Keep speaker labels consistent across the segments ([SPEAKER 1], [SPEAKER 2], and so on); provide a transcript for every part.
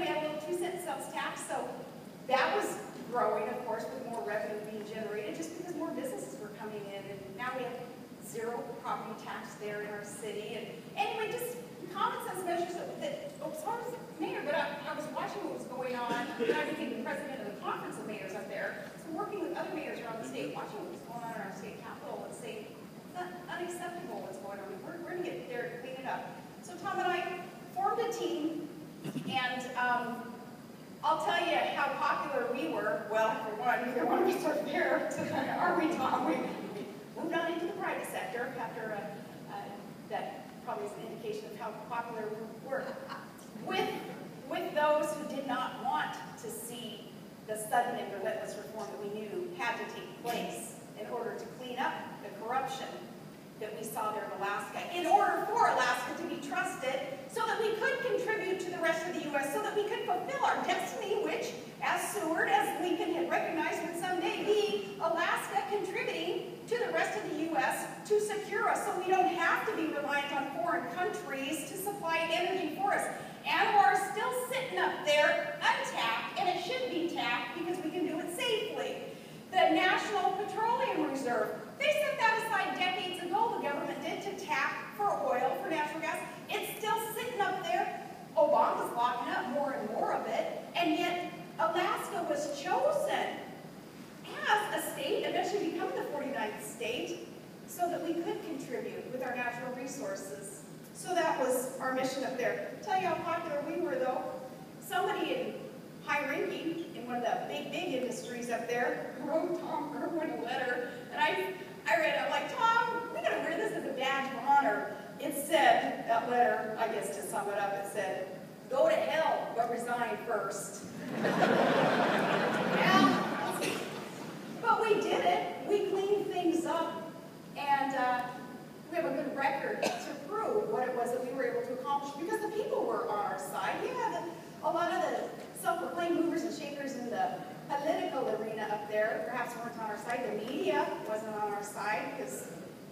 [SPEAKER 1] we had a little 2-cent sales tax, so that was growing, of course, with more revenue being generated, just because more businesses were coming in, and now we have 0 property tax there in our city. And anyway, just common sense measures that as far as mayor, but I was watching what was going on, and I became the president of the conference of mayors up there, so working with other mayors around the state, watching what was going on in our state capitol and saying, it's not unacceptable what's going on. We're going to get there to clean it up. So Tom and I formed a team, and I'll tell you how popular we were. Well, for one, neither one of us are there. Are we, Tom? We moved on into the private sector after that probably is an indication of how popular we were. With those who did not want to see the sudden and relentless reform that we knew had to take place in order to clean up the corruption that we saw there in Alaska, in order for Alaska to be trusted so that we could contribute to the rest of the U.S., so that we could fulfill our destiny, which, as Seward, as Lincoln had recognized, would someday be Alaska contributing to the rest of the U.S. to secure us, so we don't have to be reliant on foreign countries to supply energy for us. Anwar is still sitting up there untapped, and it should be tapped because we can do it safely. The National Petroleum Reserve, they set that aside decades ago, the government did, to tap for oil, for natural gas. It's still sitting up there. Obama's locking up more and more of it, and yet Alaska was chosen as a state, eventually becoming the 49th state, so that we could contribute with our natural resources. So that was our mission up there. I'll tell you how popular we were, though. Somebody in high-ranking in one of the big industries up there wrote Tom Irwin a letter, and I read it. I'm like, Tom, we gotta wear this as a badge of honor. It said, that letter, I guess to sum it up, it said, go to hell, but resign first. Yeah, but we did it. We cleaned things up, and we have a good record to prove what it was that we were able to accomplish because the people were on our side. Yeah, a lot of the self-proclaimed movers and shakers in the political arena up there perhaps weren't on our side. The media wasn't on our side because,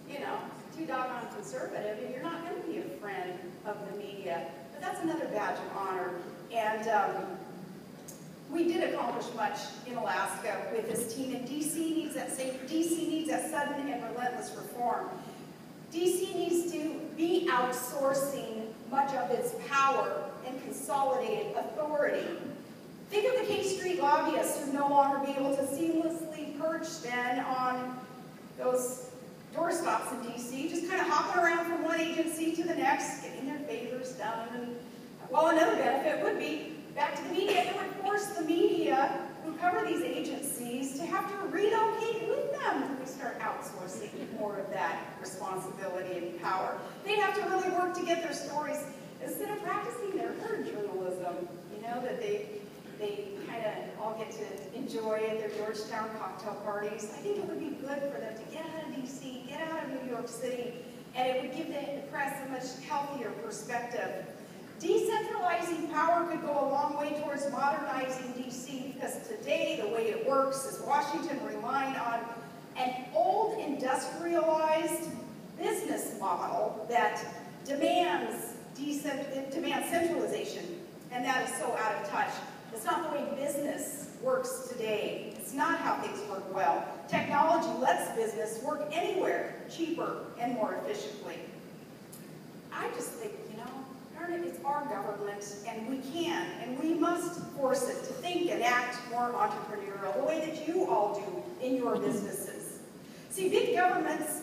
[SPEAKER 1] you know, too doggone conservative, and you're not going to be a friend of the media. But that's another badge of honor. And we did accomplish much in Alaska with this team, and DC needs that sudden and relentless reform. DC needs to be outsourcing much of its power and consolidated authority. Think of the K Street lobbyists who no longer be able to seamlessly perch then on those doorstops in DC, just kind of hopping around from one agency to the next, getting their favors done. And, well, another benefit would be back to the media. It would force the media who cover these agencies to have to relocate with them when we start outsourcing more of that responsibility and power. They'd have to really work to get their stories instead of practicing their herd journalism, you know, that they kind of all get to enjoy at their Georgetown cocktail parties. I think it would be good for them to get out of DC, get out of New York City, and it would give the press a much healthier perspective. Decentralizing power could go a long way towards modernizing DC, because today the way it works is Washington relying on an old industrialized business model that demands centralization, and that is so out of touch. It's not the way business works today. It's not how things work well. Technology lets business work anywhere, cheaper and more efficiently. I just think, you know, darn it, it's our government, and we can and we must force it to think and act more entrepreneurial, the way that you all do in your businesses. See, big governments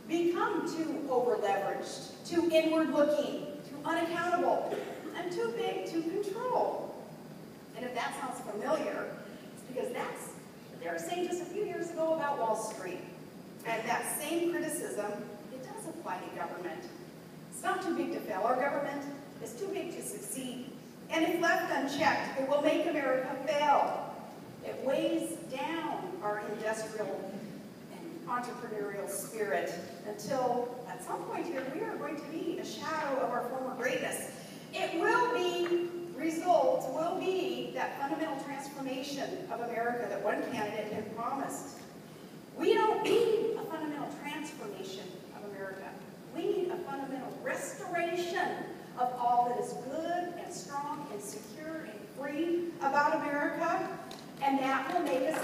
[SPEAKER 1] become too over-leveraged, too inward-looking, too unaccountable, and too big to control. And if that sounds familiar, it's because that's what they were saying just a few years ago about Wall Street. And that same criticism, it does apply to government. It's not too big to fail. Our government is too big to succeed. And if left unchecked, it will make America fail. It weighs down our industrial and entrepreneurial spirit until, at some point here, we are going to be a shadow of our former greatness. It will be, results will be that fundamental transformation of America that one candidate had promised. We don't need a fundamental transformation of America. We need a fundamental restoration of all that is good and strong and secure and about America, and that will make us